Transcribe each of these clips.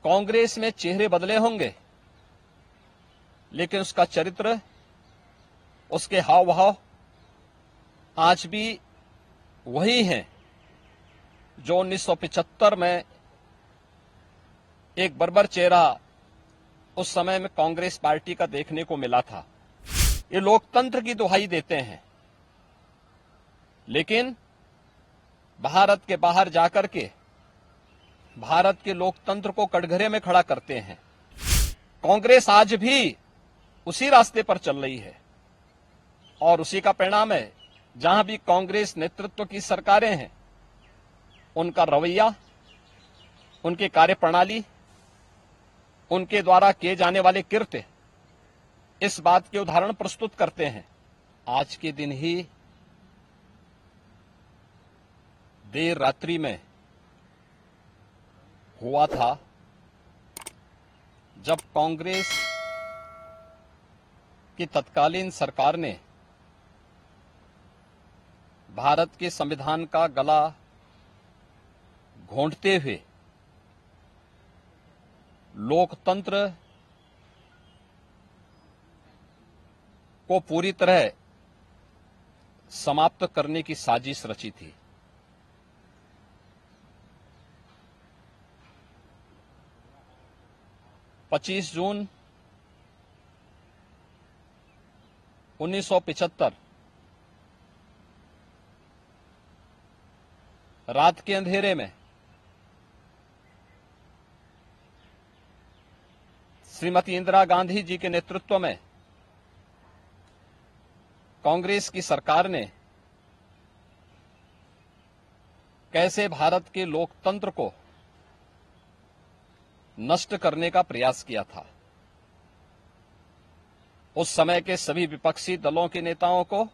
कांग्रेस में चेहरे बदले होंगे, लेकिन उसका चरित्र, उसके हाव भाव आज भी वही हैं जो 1975 में एक बर्बर चेहरा उस समय में कांग्रेस पार्टी का देखने को मिला था। ये लोकतंत्र की दुहाई देते हैं, लेकिन भारत के बाहर जाकर के भारत के लोकतंत्र को कटघरे में खड़ा करते हैं। कांग्रेस आज भी उसी रास्ते पर चल रही है और उसी का परिणाम है। जहां भी कांग्रेस नेतृत्व की सरकारें हैं, उनका रवैया, उनकी कार्यप्रणाली, उनके द्वारा किए जाने वाले कृत्य इस बात के उदाहरण प्रस्तुत करते हैं। आज के दिन ही देर रात्रि में हुआ था जब कांग्रेस की तत्कालीन सरकार ने भारत के संविधान का गला घोंटते हुए लोकतंत्र को पूरी तरह समाप्त करने की साजिश रची थी। पच्चीस जून 1975 रात के अंधेरे में श्रीमती इंदिरा गांधी जी के नेतृत्व में कांग्रेस की सरकार ने कैसे भारत के लोकतंत्र को नष्ट करने का प्रयास किया था। उस समय के सभी विपक्षी दलों के नेताओं को,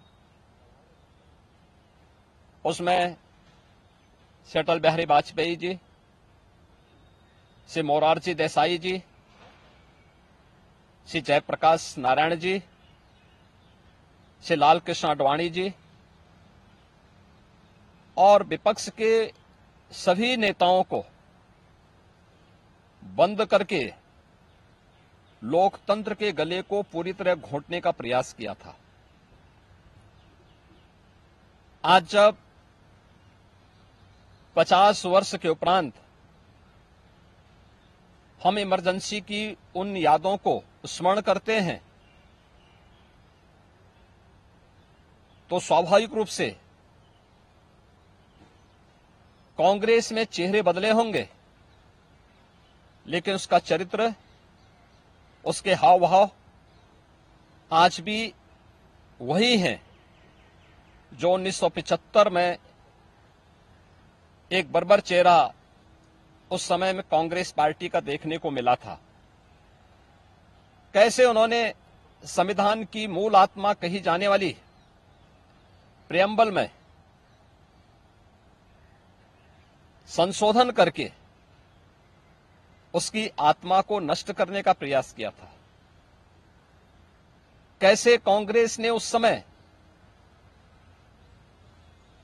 उसमें से अटल बिहारी वाजपेयी जी, से मोरारजी देसाई जी, श्री जयप्रकाश नारायण जी, श्री लाल कृष्ण आडवाणी जी और विपक्ष के सभी नेताओं को बंद करके लोकतंत्र के गले को पूरी तरह घोंटने का प्रयास किया था। आज जब 50 वर्ष के उपरांत हम इमरजेंसी की उन यादों को स्मरण करते हैं, तो स्वाभाविक रूप से कांग्रेस में चेहरे बदले होंगे, लेकिन उसका चरित्र, उसके हाव भाव आज भी वही हैं जो 1975 में एक बर्बर चेहरा उस समय में कांग्रेस पार्टी का देखने को मिला था। कैसे उन्होंने संविधान की मूल आत्मा कही जाने वाली प्रियम्बल में संशोधन करके उसकी आत्मा को नष्ट करने का प्रयास किया था। कैसे कांग्रेस ने उस समय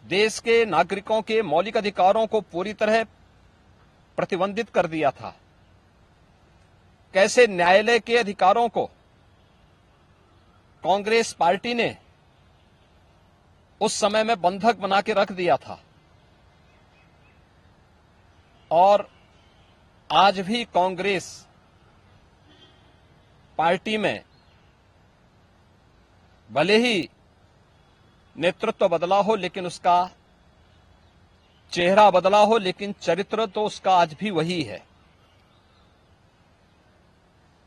देश के नागरिकों के मौलिक अधिकारों को पूरी तरह प्रतिबंधित कर दिया था। कैसे न्यायालय के अधिकारों को कांग्रेस पार्टी ने उस समय में बंधक बना के रख दिया था। और आज भी कांग्रेस पार्टी में भले ही नेतृत्व बदला हो, लेकिन उसका चेहरा बदला हो, लेकिन चरित्र तो उसका आज भी वही है।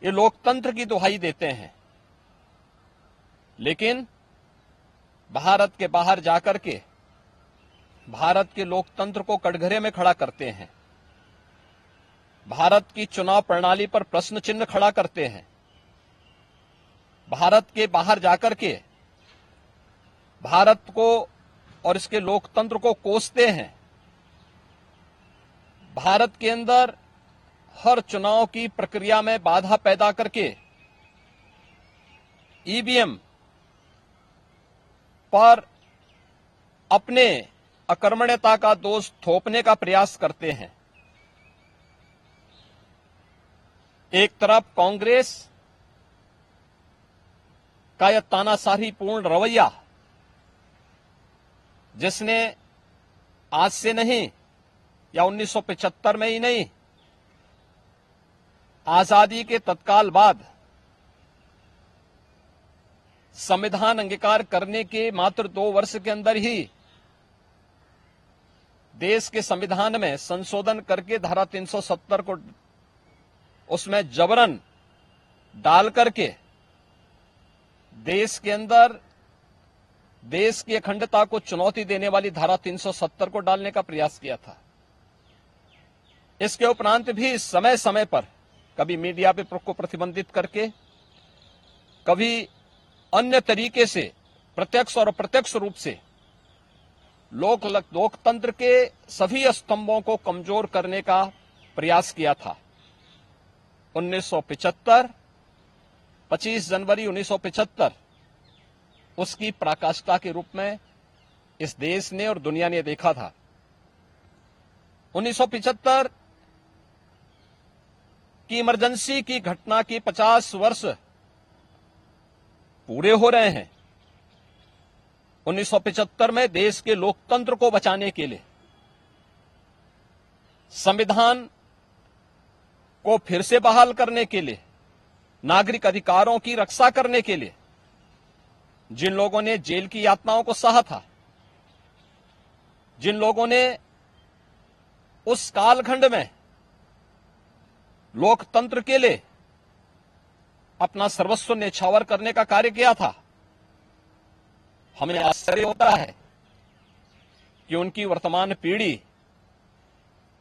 ये लोकतंत्र की दुहाई देते हैं, लेकिन भारत के बाहर जाकर के भारत के लोकतंत्र को कटघरे में खड़ा करते हैं। भारत की चुनाव प्रणाली पर प्रश्न चिन्ह खड़ा करते हैं। भारत के बाहर जाकर के भारत को और इसके लोकतंत्र को कोसते हैं। भारत के अंदर हर चुनाव की प्रक्रिया में बाधा पैदा करके ईवीएम पर अपने अकर्मण्यता का दोष थोपने का प्रयास करते हैं। एक तरफ कांग्रेस का यह तानाशाहीपूर्ण रवैया, जिसने आज से नहीं या 1975 में ही नहीं, आजादी के तत्काल बाद संविधान अंगीकार करने के मात्र 2 वर्ष के अंदर ही देश के संविधान में संशोधन करके धारा 370 को उसमें जबरन डाल करके देश के अंदर देश की अखंडता को चुनौती देने वाली धारा 370 को डालने का प्रयास किया था। इसके उपरांत भी समय समय पर कभी मीडिया पे को प्रतिबंधित करके, कभी अन्य तरीके से प्रत्यक्ष और अप्रत्यक्ष रूप से लोकतंत्र के सभी स्तंभों को कमजोर करने का प्रयास किया था। 1975, 25 जनवरी 1975 उसकी पराकाष्ठा के रूप में इस देश ने और दुनिया ने देखा था। 1975 की इमरजेंसी की घटना की 50 वर्ष पूरे हो रहे हैं। 1975 में देश के लोकतंत्र को बचाने के लिए, संविधान को फिर से बहाल करने के लिए, नागरिक अधिकारों की रक्षा करने के लिए जिन लोगों ने जेल की यातनाओं को सहा था, जिन लोगों ने उस कालखंड में लोकतंत्र के लिए अपना सर्वस्व न्यौछावर करने का कार्य किया था, हमें आश्चर्य होता है कि उनकी वर्तमान पीढ़ी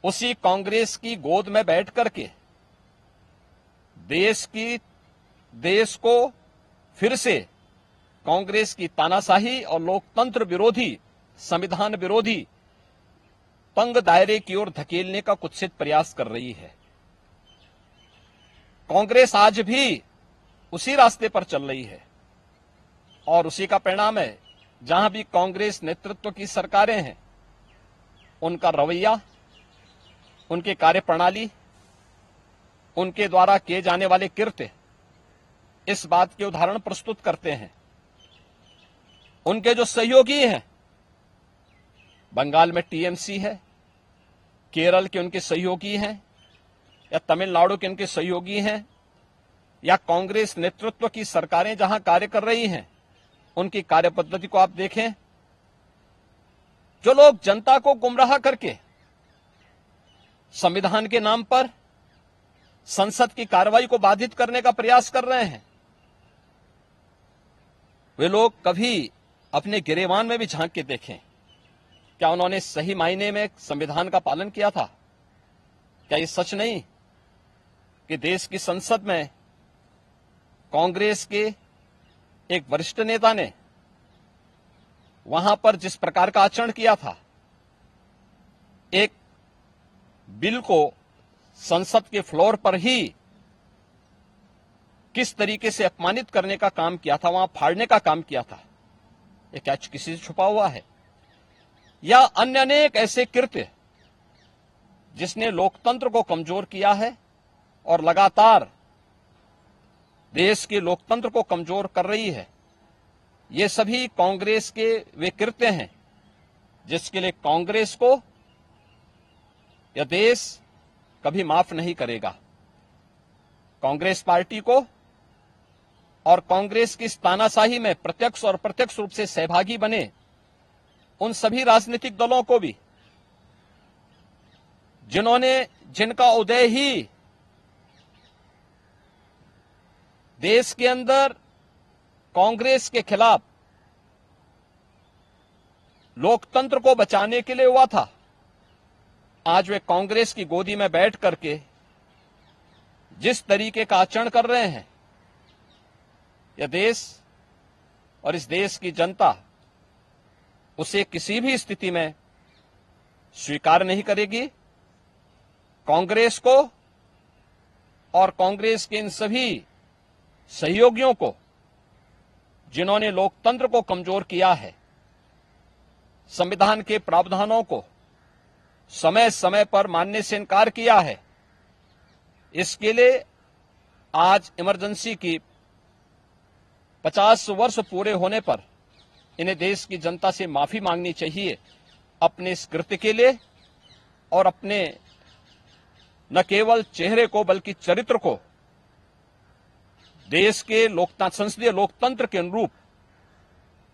उसी कांग्रेस की गोद में बैठ करके देश को फिर से कांग्रेस की तानाशाही और लोकतंत्र विरोधी, संविधान विरोधी तंग दायरे की ओर धकेलने का कुत्सित प्रयास कर रही है। कांग्रेस आज भी उसी रास्ते पर चल रही है और उसी का परिणाम है। जहां भी कांग्रेस नेतृत्व की सरकारें हैं, उनका रवैया, उनकी कार्यप्रणाली, उनके द्वारा किए जाने वाले कृत्य इस बात के उदाहरण प्रस्तुत करते हैं। उनके जो सहयोगी हैं, बंगाल में टीएमसी है, केरल के उनके सहयोगी हैं, या तमिलनाडु के उनके सहयोगी हैं, या कांग्रेस नेतृत्व की सरकारें जहां कार्य कर रही हैं, उनकी कार्यपद्धति को आप देखें। जो लोग जनता को गुमराह करके संविधान के नाम पर संसद की कार्रवाई को बाधित करने का प्रयास कर रहे हैं, वे लोग कभी अपने गिरेबान में भी झांक के देखें। क्या उन्होंने सही मायने में संविधान का पालन किया था? क्या ये सच नहीं कि देश की संसद में कांग्रेस के एक वरिष्ठ नेता ने वहां पर जिस प्रकार का आचरण किया था, एक बिल को संसद के फ्लोर पर ही किस तरीके से अपमानित करने का काम किया था, वहां फाड़ने का काम किया था, ये क्या किसी से छुपा हुआ है? या अन्य अनेक ऐसे कृत्य जिसने लोकतंत्र को कमजोर किया है और लगातार देश के लोकतंत्र को कमजोर कर रही है, ये सभी कांग्रेस के वे कृत्य हैं जिसके लिए कांग्रेस को यह देश कभी माफ नहीं करेगा। कांग्रेस पार्टी को और कांग्रेस की इस तानाशाही में प्रत्यक्ष और अप्रत्यक्ष रूप से सहभागी बने उन सभी राजनीतिक दलों को भी, जिनका उदय ही देश के अंदर कांग्रेस के खिलाफ लोकतंत्र को बचाने के लिए हुआ था, आज वे कांग्रेस की गोदी में बैठ करके जिस तरीके का आचरण कर रहे हैं, यह देश और इस देश की जनता उसे किसी भी स्थिति में स्वीकार नहीं करेगी। कांग्रेस को और कांग्रेस के इन सभी सहयोगियों को, जिन्होंने लोकतंत्र को कमजोर किया है, संविधान के प्रावधानों को समय समय पर मानने से इनकार किया है, इसके लिए आज इमरजेंसी की 50 वर्ष पूरे होने पर इन्हें देश की जनता से माफी मांगनी चाहिए अपने इस कृत्य के लिए और अपने न केवल चेहरे को बल्कि चरित्र को देश के संसदीय लोकतंत्र के अनुरूप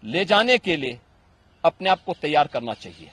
ले जाने के लिए अपने आप को तैयार करना चाहिए।